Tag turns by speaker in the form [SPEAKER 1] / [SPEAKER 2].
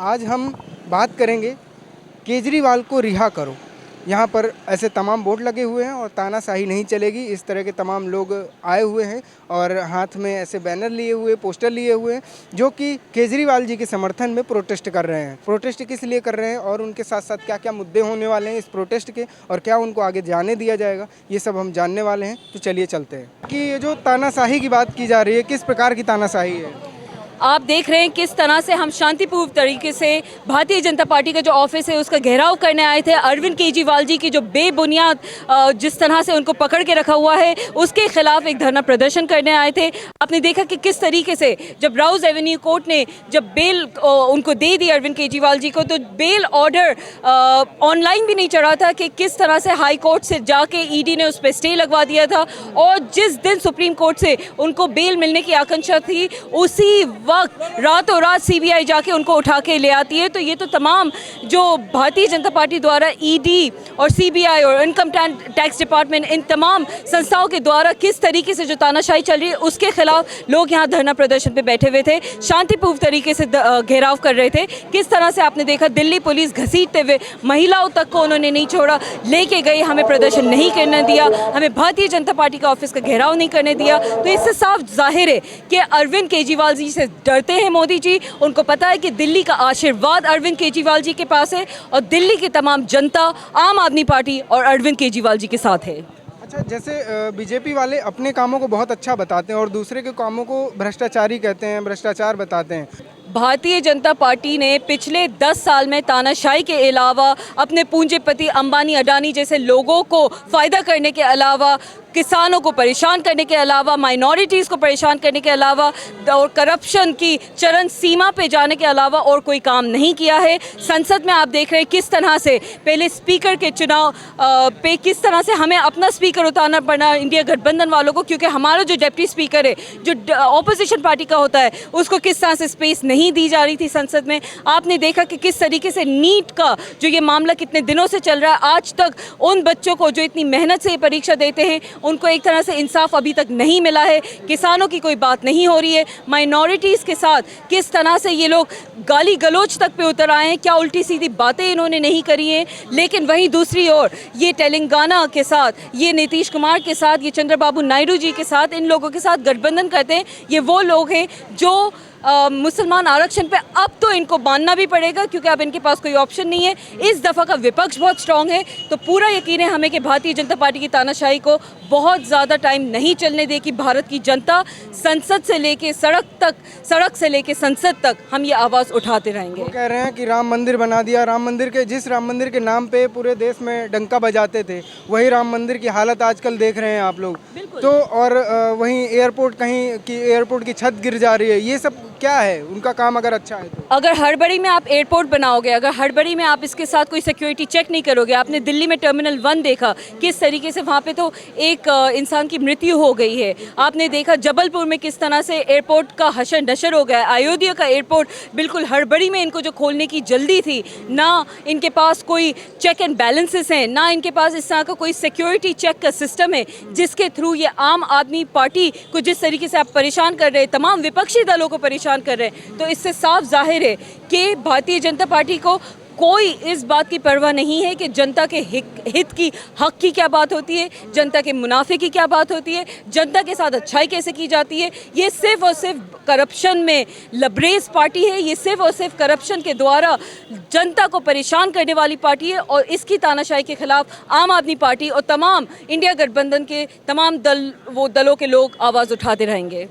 [SPEAKER 1] आज हम बात करेंगे केजरीवाल को रिहा करो। यहाँ पर ऐसे तमाम बोर्ड लगे हुए हैं और तानाशाही नहीं चलेगी, इस तरह के तमाम लोग आए हुए हैं और हाथ में ऐसे बैनर लिए हुए, पोस्टर लिए हुए हैं जो कि केजरीवाल जी के समर्थन में प्रोटेस्ट कर रहे हैं। प्रोटेस्ट किस लिए कर रहे हैं और उनके साथ साथ क्या क्या मुद्दे होने वाले हैं इस प्रोटेस्ट के और क्या उनको आगे जाने दिया जाएगा, ये सब हम जानने वाले हैं। तो चलिए चलते हैं कि ये जो तानाशाही की बात की जा रही है, किस प्रकार की तानाशाही है?
[SPEAKER 2] आप देख रहे हैं किस तरह से हम शांतिपूर्ण तरीके से भारतीय जनता पार्टी का जो ऑफिस है उसका घेराव करने आए थे। अरविंद केजरीवाल जी की जो बेबुनियाद जिस तरह से उनको पकड़ के रखा हुआ है उसके खिलाफ एक धरना प्रदर्शन करने आए थे। आपने देखा कि किस तरीके से जब राउज एवेन्यू कोर्ट ने जब बेल उनको दे दी अरविंद केजरीवाल जी को, तो बेल ऑर्डर ऑनलाइन भी नहीं चढ़ा था कि किस तरह से हाई कोर्ट से जाके ईडी ने उस पर स्टे लगवा दिया था और जिस दिन सुप्रीम कोर्ट से उनको बेल मिलने की आकांक्षा थी उसी वक्त रातों रात सीबीआई जाके उनको उठा के ले आती है। तो ये तो तमाम जो भारतीय जनता पार्टी द्वारा ईडी और सीबीआई और इनकम टैक्स डिपार्टमेंट, इन तमाम संस्थाओं के द्वारा किस तरीके से जो तानाशाही चल रही है उसके खिलाफ लोग यहाँ धरना प्रदर्शन पे बैठे हुए थे, शांतिपूर्ण तरीके से घेराव कर रहे थे। किस तरह से आपने देखा दिल्ली पुलिस घसीटते हुए महिलाओं तक को उन्होंने नहीं छोड़ा, लेके गई, हमें प्रदर्शन नहीं करने दिया, हमें भारतीय जनता पार्टी का ऑफिस का घेराव नहीं करने दिया। तो इससे साफ जाहिर है कि अरविंद केजरीवाल जी से डरते हैं मोदी जी। उनको पता है कि दिल्ली का आशीर्वाद अरविंद केजरीवाल जी के पास है और दिल्ली की तमाम जनता आम आदमी पार्टी और अरविंद केजरीवाल जी के साथ है।
[SPEAKER 1] अच्छा, जैसे बीजेपी वाले अपने कामों को बहुत अच्छा बताते हैं और दूसरे के कामों को भ्रष्टाचारी कहते हैं, भ्रष्टाचार बताते हैं।
[SPEAKER 2] भारतीय जनता पार्टी ने पिछले 10 साल में तानाशाही के अलावा अपने पूंजीपति अंबानी अडानी जैसे लोगों को फ़ायदा करने के अलावा, किसानों को परेशान करने के अलावा, माइनॉरिटीज़ को परेशान करने के अलावा और करप्शन की चरम सीमा पे जाने के अलावा और कोई काम नहीं किया है। संसद में आप देख रहे हैं किस तरह से पहले स्पीकर के चुनाव पे किस तरह से हमें अपना स्पीकर उतारना पड़ा इंडिया गठबंधन वालों को, क्योंकि हमारा जो डिप्टी स्पीकर है जो ऑपोजिशन पार्टी का होता है उसको किस तरह से स्पेस नहीं दी जा रही थी संसद में। आपने देखा कि किस तरीके से नीट का जो ये मामला कितने दिनों से चल रहा है, आज तक उन बच्चों को जो इतनी मेहनत से ये परीक्षा देते हैं उनको एक तरह से इंसाफ अभी तक नहीं मिला है। किसानों की कोई बात नहीं हो रही है। माइनॉरिटीज़ के साथ किस तरह से ये लोग गाली गलौज तक पे उतर आए हैं, क्या उल्टी सीधी बातें इन्होंने नहीं करी हैं। लेकिन वहीं दूसरी ओर ये तेलंगाना के साथ, ये नीतीश कुमार के साथ, ये चंद्रबाबू नायडू जी के साथ, इन लोगों के साथ गठबंधन करते हैं। ये वो लोग हैं जो मुसलमान आरक्षण पे अब तो इनको मानना भी पड़ेगा क्योंकि अब इनके पास कोई ऑप्शन नहीं है। इस दफ़ा का विपक्ष बहुत स्ट्रांग है, तो पूरा यकीन है हमें कि भारतीय जनता पार्टी की तानाशाही को बहुत ज़्यादा टाइम नहीं चलने देगी। भारत की जनता संसद से लेके सड़क तक, सड़क से लेके संसद तक हम ये आवाज़ उठाते रहेंगे।
[SPEAKER 1] वो कह रहे हैं कि राम मंदिर बना दिया, राम मंदिर के जिस राम मंदिर के नाम पे पूरे देश में डंका बजाते थे वही राम मंदिर की हालत आजकल देख रहे हैं आप लोग। तो और वहीं एयरपोर्ट, कहीं की एयरपोर्ट की छत गिर जा रही है। ये सब क्या है उनका काम अगर अच्छा है तो?
[SPEAKER 2] अगर हड़बड़ी में आप एयरपोर्ट बनाओगे, अगर हड़बड़ी में आप इसके साथ कोई सिक्योरिटी चेक नहीं करोगे, आपने दिल्ली में टर्मिनल 1 देखा किस तरीके से वहाँ पे तो एक इंसान की मृत्यु हो गई है। आपने देखा जबलपुर में किस तरह से एयरपोर्ट का हशर नशर हो गया। अयोध्या का एयरपोर्ट बिल्कुल हड़बड़ी में इनको जो खोलने की जल्दी थी, ना इनके पास कोई चेक एंड बैलेंसेस हैं, ना इनके पास इस तरह का कोई सिक्योरिटी चेक का सिस्टम है जिसके थ्रू ये आम आदमी पार्टी को जिस तरीके से आप परेशान कर रहे हैं, तमाम विपक्षी दलों को परेशान कर रहे हैं। तो इससे साफ जाहिर है कि भारतीय जनता पार्टी को कोई इस बात की परवाह नहीं है कि जनता के हित की, हक की क्या बात होती है, जनता के मुनाफे की क्या बात होती है, जनता के साथ अच्छाई कैसे की जाती है। ये सिर्फ और सिर्फ करप्शन में लबरेज पार्टी है। ये सिर्फ और सिर्फ करप्शन के द्वारा जनता को परेशान करने वाली पार्टी है और इसकी तानाशाही के खिलाफ आम आदमी पार्टी और तमाम इंडिया गठबंधन के तमाम दलों के लोग आवाज़ उठाते रहेंगे।